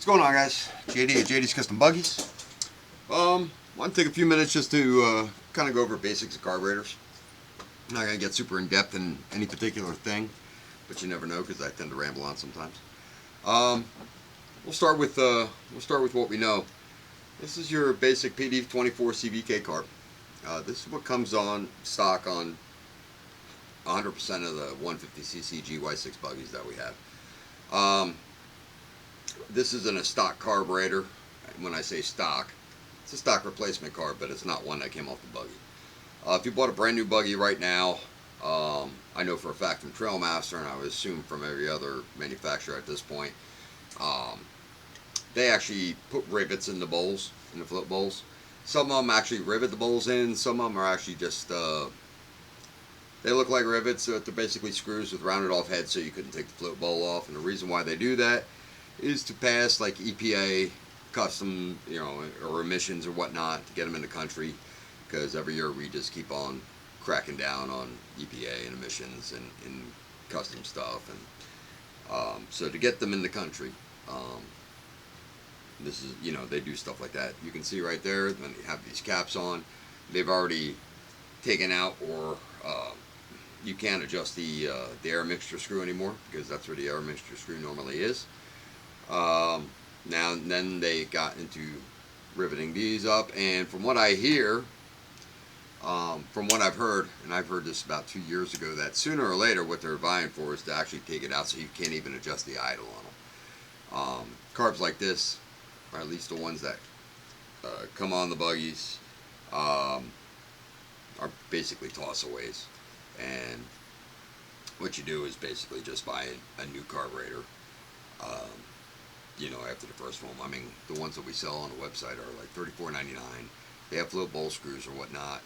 What's going on, guys? JD at JD's Custom Buggies. Want to take a few minutes just to kind of go over basics of carburetors. I'm not gonna get super in depth in any particular thing, but you never know because I tend to ramble on sometimes. We'll start with what we know. This is your basic PD24 CVK carb. This is what comes on stock on 100% of the 150cc GY6 buggies that we have. This isn't a stock carburetor. When I say stock, it's a stock replacement carb, but it's not one that came off the buggy. If you bought a brand new buggy right now, I know for a fact from Trailmaster, and I would assume from every other manufacturer at this point, they actually put rivets in the bowls, in the float bowls. Some of them actually rivet the bowls in. Some of them are actually just, they look like rivets. They're basically screws with rounded off heads so you couldn't take the float bowl off. And the reason why they do that is to pass like EPA custom, or emissions or whatnot to get them in the country. Because every year we just keep on cracking down on EPA and emissions and custom stuff. And so to get them in the country, this is, they do stuff like that. You can see right there when they have these caps on, they've already taken out, or you can't adjust the air mixture screw anymore because that's where the air mixture screw normally is. Now and then they got into riveting these up, and from what I hear, from what I've heard, and I've heard this about 2 years ago, that sooner or later what they're vying for is to actually take it out so you can't even adjust the idle on them. Carbs like this, or at least the ones that come on the buggies, are basically toss-aways. And what you do is basically just buy a new carburetor, after the first one. I mean, the ones that we sell on the website are like $34.99. They have float bowl screws or whatnot.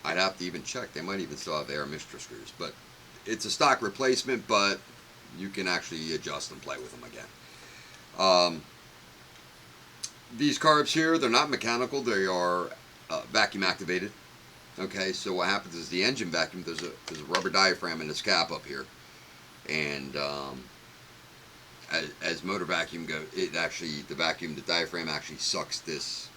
I'd have to even check. They might even still have air mixture screws. But it's a stock replacement, but you can actually adjust and play with them again. These carbs here, they're not mechanical. They are vacuum activated. Okay, so what happens is the engine vacuum, there's a rubber diaphragm in this cap up here. And as motor vacuum goes, the diaphragm actually sucks this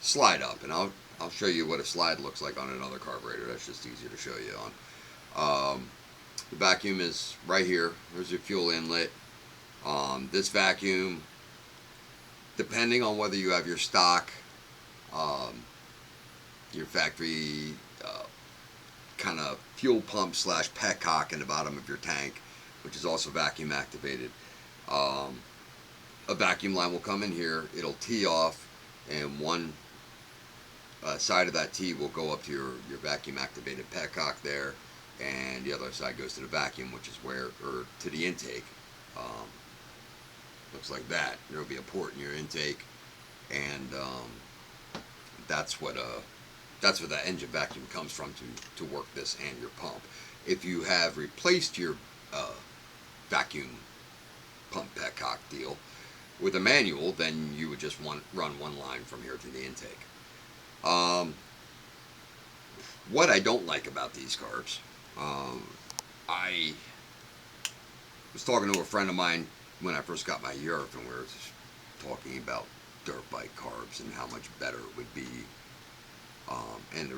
slide up. And I'll show you what a slide looks like on another carburetor. That's just easier to show you on. The vacuum is right here. There's your fuel inlet. This vacuum, depending on whether you have your stock, your factory kind of fuel pump / petcock in the bottom of your tank, which is also vacuum activated. A vacuum line will come in here. It'll tee off, and one side of that tee will go up to your vacuum activated petcock there, and the other side goes to the vacuum, which is or to the intake. Looks like that. There will be a port in your intake, and that's where that engine vacuum comes from to work this and your pump. If you have replaced your vacuum pump petcock deal with a manual, then you would just run one line from here to the intake. What I don't like about these carbs, I was talking to a friend of mine when I first got my Europe, and we were just talking about dirt bike carbs and how much better it would be. And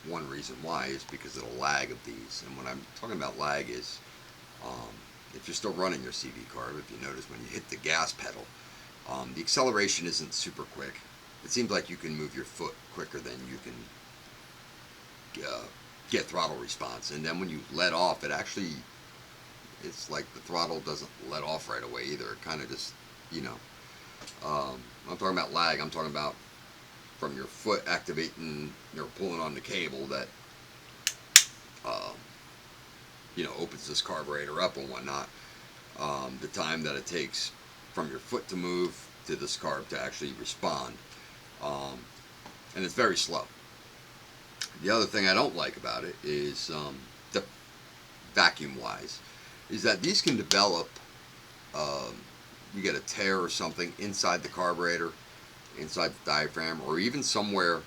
one reason why is because of the lag of these. And when I'm talking about lag is, if you're still running your CV carb, if you notice when you hit the gas pedal, the acceleration isn't super quick. It seems like you can move your foot quicker than you can get throttle response. And then when you let off, it's like the throttle doesn't let off right away either. It kind of just, I'm talking about lag. I'm talking about from your foot activating, pulling on the cable that, opens this carburetor up and whatnot. The time that it takes from your foot to move to this carb to actually respond. And it's very slow. The other thing I don't like about it is, the vacuum-wise, is that these can develop, you get a tear or something inside the carburetor, inside the diaphragm, or even somewhere.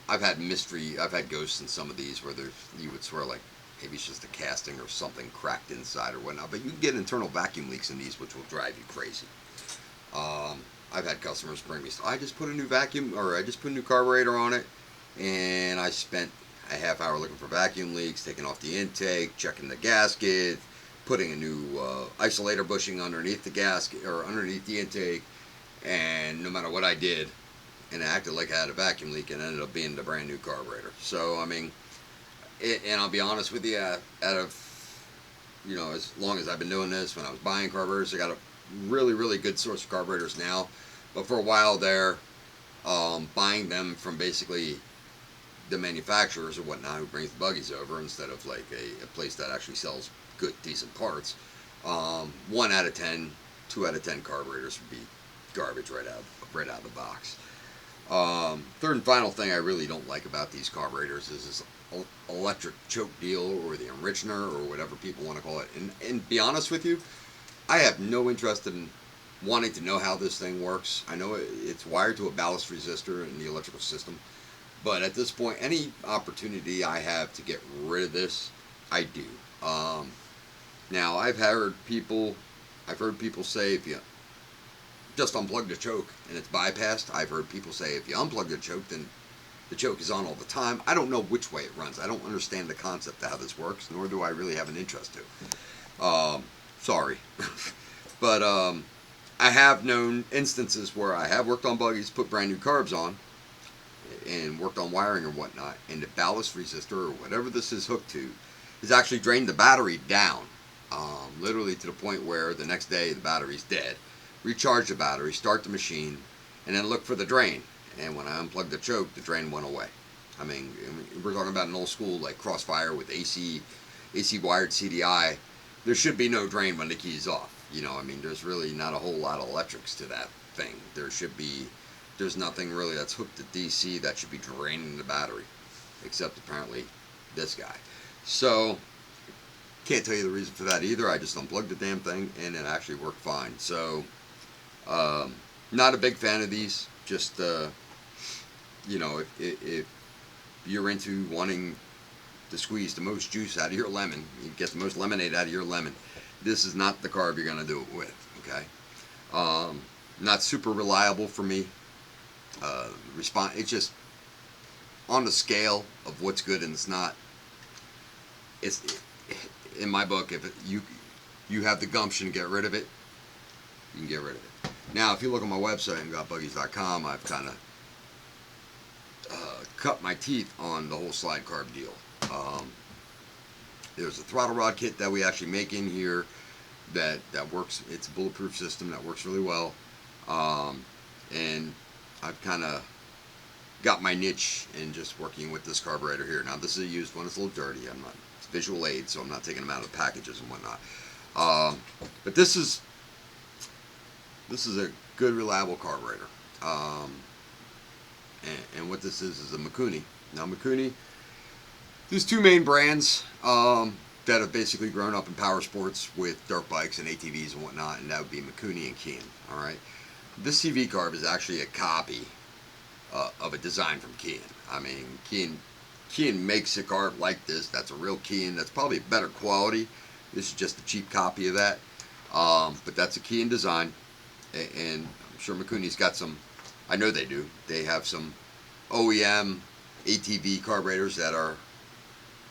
I've had ghosts in some of these where you would swear like Maybe it's just a casting or something cracked inside or whatnot. But you can get internal vacuum leaks in these, which will drive you crazy. I've had customers bring me, I just put a new vacuum, or I just put a new carburetor on it, and I spent a half hour looking for vacuum leaks, taking off the intake, checking the gasket, putting a new isolator bushing underneath the gasket, or underneath the intake, and no matter what I did, and it acted like I had a vacuum leak, and ended up being the brand new carburetor. So, I mean, and I'll be honest with you, out of, you know, as long as I've been doing this, when I was buying carburetors, I got a really good source of carburetors now. But for a while there, buying them from basically the manufacturers or whatnot who brings the buggies over, instead of like a place that actually sells good, decent parts, 1 out of 10, 2 out of 10 carburetors would be garbage right out of the box. Third and final thing I really don't like about these carburetors is this electric choke deal, or the enrichener, or whatever people want to call it. And be honest with you, I have no interest in wanting to know how this thing works. I know it's wired to a ballast resistor in the electrical system, but at this point, any opportunity I have to get rid of this, I do. Now, I've heard people say if you just unplug the choke and it's bypassed. I've heard people say if you unplug the choke, then the choke is on all the time. I don't know which way it runs. I don't understand the concept of how this works, nor do I really have an interest to. Sorry. But I have known instances where I have worked on buggies, put brand new carbs on, and worked on wiring or whatnot, and the ballast resistor, or whatever this is hooked to, has actually drained the battery down, literally to the point where the next day the battery's dead. Recharge the battery, start the machine, and then look for the drain. And when I unplugged the choke, the drain went away. I mean, we're talking about an old school like Crossfire with AC wired CDI. There should be no drain when the key's off. You know, I mean, there's really not a whole lot of electrics to that thing. There's nothing really that's hooked to DC that should be draining the battery, except apparently this guy. So, can't tell you the reason for that either. I just unplugged the damn thing, and it actually worked fine. So, not a big fan of these. Just, you know, if you're into wanting to squeeze the most juice out of your lemon, you get the most lemonade out of your lemon, this is not the carb you're going to do it with, okay? Not super reliable for me. It's just on the scale of what's good and it's not. It's in my book, if you have the gumption to get rid of it, you can get rid of it. Now, if you look on my website, gotbuggies.com, I've kind of cut my teeth on the whole slide carb deal. There's a throttle rod kit that we actually make in here that works. It's a bulletproof system that works really well. And I've kind of got my niche in just working with this carburetor here. Now, this is a used one. It's a little dirty. It's visual aid, so I'm not taking them out of the packages and whatnot. But this is a good, reliable carburetor. And what this is a Mikuni. Now, Mikuni, there's two main brands that have basically grown up in power sports with dirt bikes and ATVs and whatnot, and that would be Mikuni and Keen. All right, this CV carb is actually a copy of a design from Keen. I mean, Keen makes a carb like this. That's a real Keen. That's probably better quality. This is just a cheap copy of that. But that's a Keen design, and I'm sure Mikuni's got some. I know they do. They have some OEM ATV carburetors that are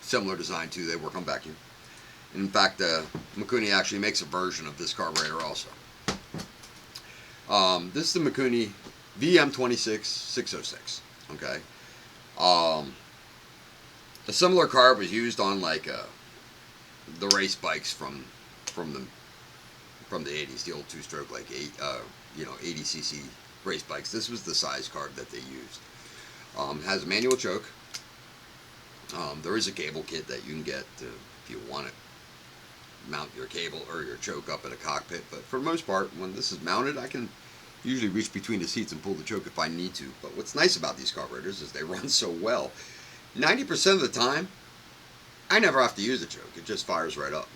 similar design too. They work on vacuum. And in fact, Mikuni actually makes a version of this carburetor also. This is the Mikuni VM26606. Okay. A similar carb was used on like the race bikes from the 80s, the old two-stroke like 80cc race bikes. This was the size carb that they used. Has a manual choke. There is a cable kit that you can get if you want to mount your cable or your choke up in a cockpit. But for the most part, when this is mounted, I can usually reach between the seats and pull the choke if I need to. But what's nice about these carburetors is they run so well. 90% of the time, I never have to use a choke. It just fires right up.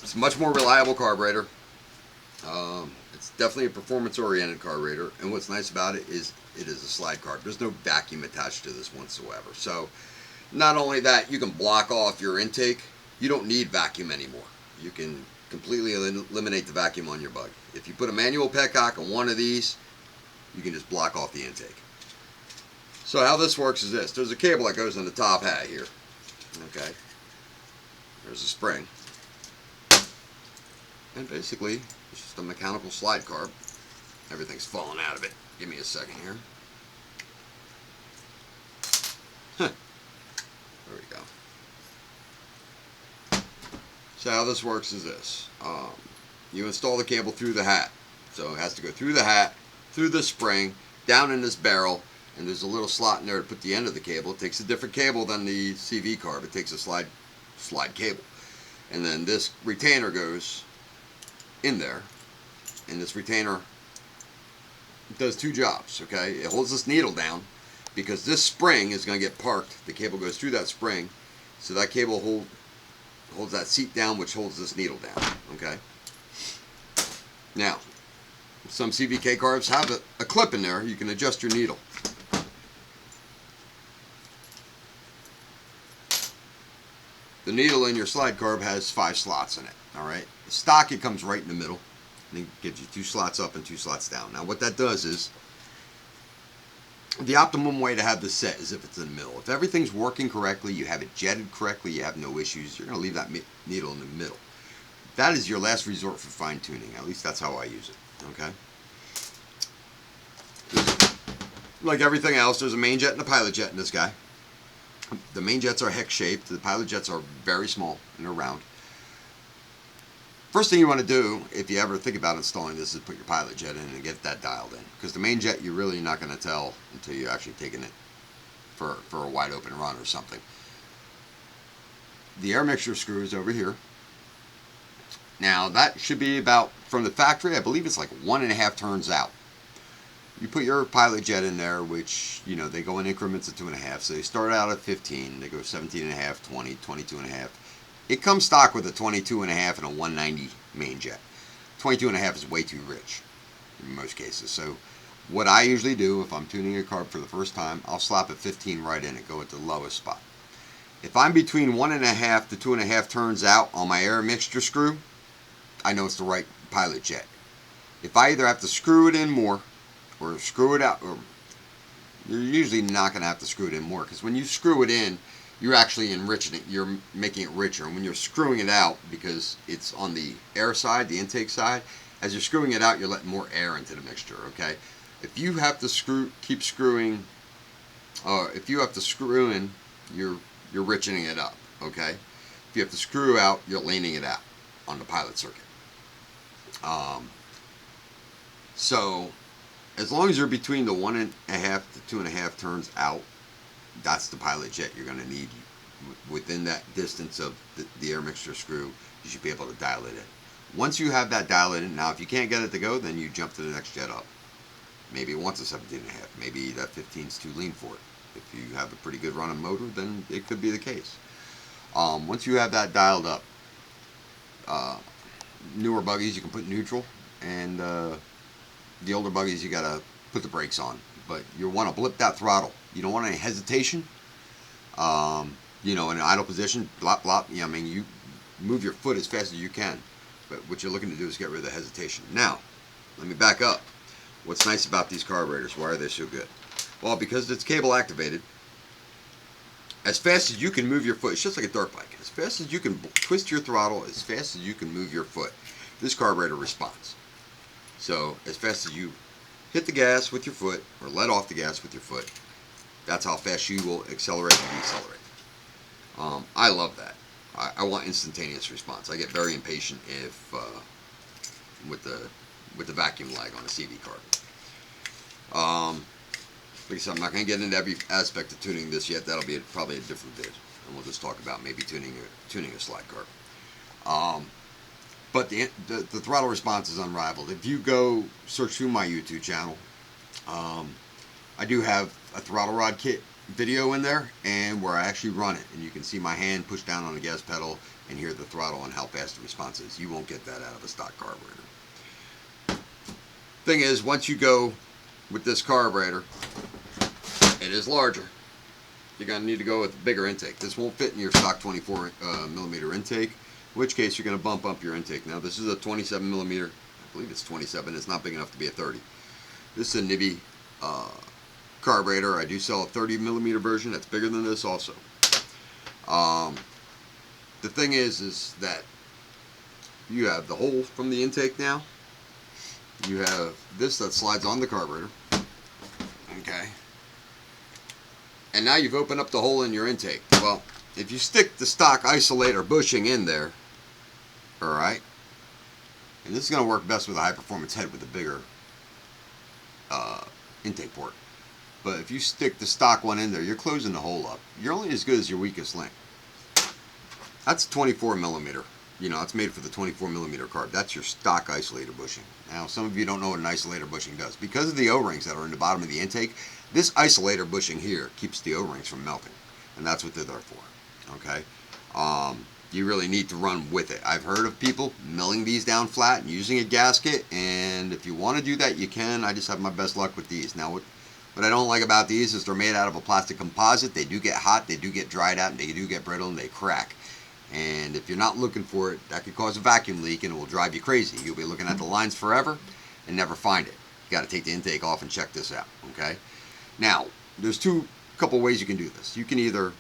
It's a much more reliable carburetor. It's definitely a performance-oriented carburetor, and what's nice about it is a slide carb. There's no vacuum attached to this whatsoever. So Not only that, you can block off your intake. You don't need vacuum anymore. You can completely eliminate the vacuum on your bug. If you put a manual petcock on one of these, you can just block off the intake. So how this works is this. There's a cable that goes in the top hat here. Okay. There's a spring. And basically, it's just a mechanical slide carb. Everything's falling out of it. Give me a second here. There we go. So how this works is this. You install the cable through the hat. So it has to go through the hat, through the spring, down in this barrel, and there's a little slot in there to put the end of the cable. It takes a different cable than the CV carb. It takes a slide cable. And then this retainer goes in there, and this retainer does two jobs. Okay, it holds this needle down because this spring is going to get parked. The cable goes through that spring, so that cable holds that seat down, which holds this needle down. Okay. Now, some CVK carbs have a clip in there. You can adjust your needle. The needle in your slide carb has 5 slots in it. All right. Stock, it comes right in the middle. And it gives you 2 slots up and 2 slots down. Now, what that does is, the optimum way to have this set is if it's in the middle. If everything's working correctly, you have it jetted correctly, you have no issues, you're going to leave that needle in the middle. That is your last resort for fine tuning. At least that's how I use it. Okay. Like everything else, there's a main jet and a pilot jet in this guy. The main jets are hex shaped. The pilot jets are very small and they're round. First thing you want to do, if you ever think about installing this, is put your pilot jet in and get that dialed in. Because the main jet, you're really not going to tell until you're actually taking it for a wide open run or something. The air mixture screw is over here. Now, that should be about, from the factory, I believe it's like 1.5 turns out. You put your pilot jet in there, which, you know, they go in increments of 2.5. So they start out at 15, they go 17.5, 20, 22.5. It comes stock with a 22.5 and a 190 main jet. 22.5 is way too rich in most cases. So what I usually do if I'm tuning a carb for the first time, I'll slap a 15 right in it, go at the lowest spot. If I'm between 1.5 to 2.5 turns out on my air mixture screw, I know it's the right pilot jet. If I either have to screw it in more or screw it out, or you're usually not going to have to screw it in more, because when you screw it in, you're actually enriching it, you're making it richer. And when you're screwing it out, because it's on the air side, the intake side, as you're screwing it out, you're letting more air into the mixture, okay? If you have to keep screwing, if you have to screw in, you're richening it up, okay? If you have to screw out, you're leaning it out on the pilot circuit. So, as long as you're between the 1.5 to 2.5 turns out, that's the pilot jet you're going to need. Within that distance of the air mixture screw, you should be able to dial it in. Once you have that dialed in, now if you can't get it to go, then you jump to the next jet up. Maybe it wants a 17.5. Maybe that 15 is too lean for it. If you have a pretty good running motor, then it could be the case. Once you have that dialed up, newer buggies you can put neutral, and the older buggies you got to put the brakes on. But you want to blip that throttle. You don't want any hesitation. You know, in an idle position, blop, blop. I mean, you move your foot as fast as you can. But what you're looking to do is get rid of the hesitation. Now, let me back up. What's nice about these carburetors? Why are they so good? Well, because it's cable activated. As fast as you can move your foot, it's just like a dirt bike. As fast as you can twist your throttle, as fast as you can move your foot, this carburetor responds. So, as fast as you hit the gas with your foot, or let off the gas with your foot, that's how fast you will accelerate and decelerate. I love that. I want instantaneous response. I get very impatient if with the vacuum lag on a CV carb. Like I said, I'm not going to get into every aspect of tuning this yet. That'll be probably a different vid, and we'll just talk about maybe tuning a slide carb. But the throttle response is unrivaled. If you go search through my YouTube channel, I do have a throttle rod kit video in there, and where I actually run it, and you can see my hand push down on the gas pedal and hear the throttle and how fast the response is. You won't get that out of a stock carburetor. Thing is, once you go with this carburetor, it is larger. you're going to need to go with a bigger intake. This won't fit in your stock 24 millimeter intake, in which case you're going to bump up your intake. Now this is a 27 millimeter. I believe it's 27. It's not big enough to be a 30. This is a Nibby carburetor. I do sell a 30 millimeter version that's bigger than this also. The thing is that you have the hole from the intake now. You have this that slides on the carburetor. Okay. And now you've opened up the hole in your intake. Well, if you stick the stock isolator bushing in there, alright, and this is going to work best with a high performance head with a bigger intake port. But if you stick the stock one in there, you're closing the hole up. You're only as good as your weakest link. That's 24 millimeter. You know, it's made for the 24 millimeter carb. That's your stock isolator bushing. Now, some of you don't know what an isolator bushing does. Because of the O-rings that are in the bottom of the intake, this isolator bushing here keeps the O-rings from melting. And that's what they're there for. Okay? You really need to run with it. I've heard of people milling these down flat and using a gasket. And if you want to do that, you can. I just have my best luck with these. Now, what I don't like about these is they're made out of a plastic composite. They do get hot, they do get dried out, and they do get brittle, and they crack. And if you're not looking for it, that could cause a vacuum leak and it will drive you crazy. You'll be looking at the lines forever and never find it. You got to take the intake off and check this out, okay? Now, there's couple ways you can do this. You can either,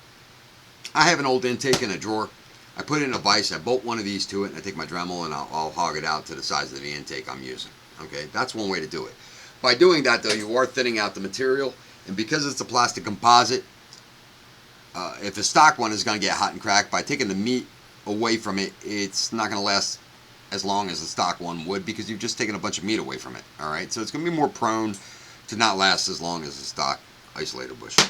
I have an old intake in a drawer. I put it in a vise, I bolt one of these to it, and I take my Dremel and I'll hog it out to the size of the intake I'm using, okay? That's one way to do it. By doing that, though, you are thinning out the material, and because it's a plastic composite, if the stock one is going to get hot and cracked, by taking the meat away from it, it's not going to last as long as the stock one would, because you've just taken a bunch of meat away from it. Alright, so it's going to be more prone to not last as long as the stock isolator bushing.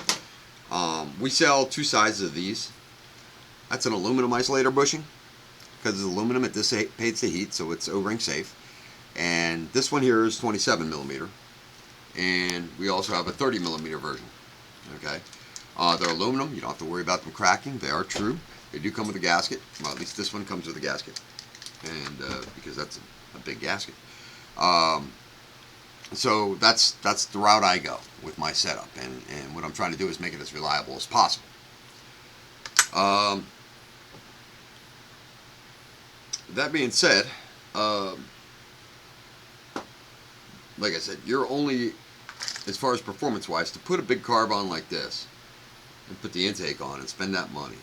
We sell two sizes of these. That's an aluminum isolator bushing. Because it's aluminum, it dissipates the heat, so it's O-ring safe. And this one here is 27 millimeter. And we also have a 30 millimeter version. Okay. They're aluminum. You don't have to worry about them cracking. They are true. They do come with a gasket. Well, at least this one comes with a gasket, and because that's a big gasket. So that's the route I go with my setup, and what I'm trying to do is make it as reliable as possible. That being said, like I said, you're only, as far as performance-wise, to put a big carb on like this, and put the intake on and spend that money,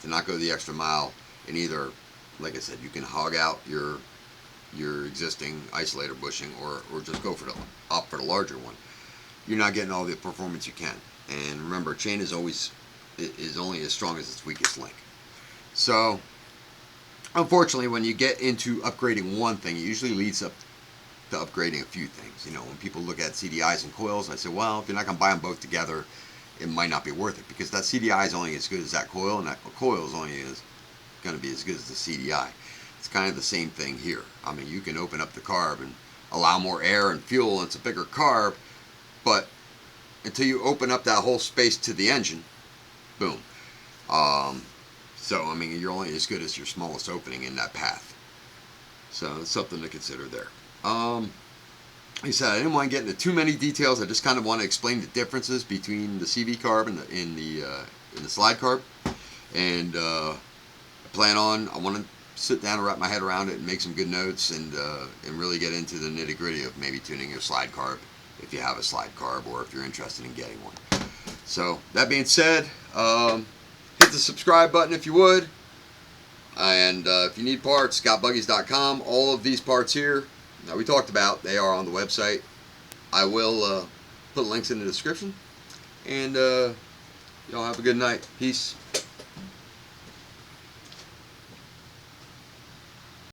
to not go the extra mile, and either, like I said, you can hog out your existing isolator bushing, or just go for the larger one. You're not getting all the performance you can. And remember, chain is only as strong as its weakest link. So, unfortunately, when you get into upgrading one thing, it usually leads up to upgrading a few things. You know, when people look at CDIs and coils, I say, well, if you're not going to buy them both together, it might not be worth it, because that CDI is only as good as that coil, and that coil is only going to be as good as the CDI. It's kind of the same thing here. I mean, you can open up the carb and allow more air and fuel, and it's a bigger carb, but until you open up that whole space to the engine, boom. So, I mean, you're only as good as your smallest opening in that path. So, it's something to consider there. Like I said, I didn't want to get into too many details. I just kind of want to explain the differences between the CV carb and the slide carb. And I want to sit down and wrap my head around it and make some good notes, and really get into the nitty gritty of maybe tuning your slide carb if you have a slide carb, or if you're interested in getting one. So that being said, hit the subscribe button if you would. And if you need parts, scottbuggies.com. All of these parts here that we talked about, they are on the website. I will put links in the description. And y'all have a good night. Peace.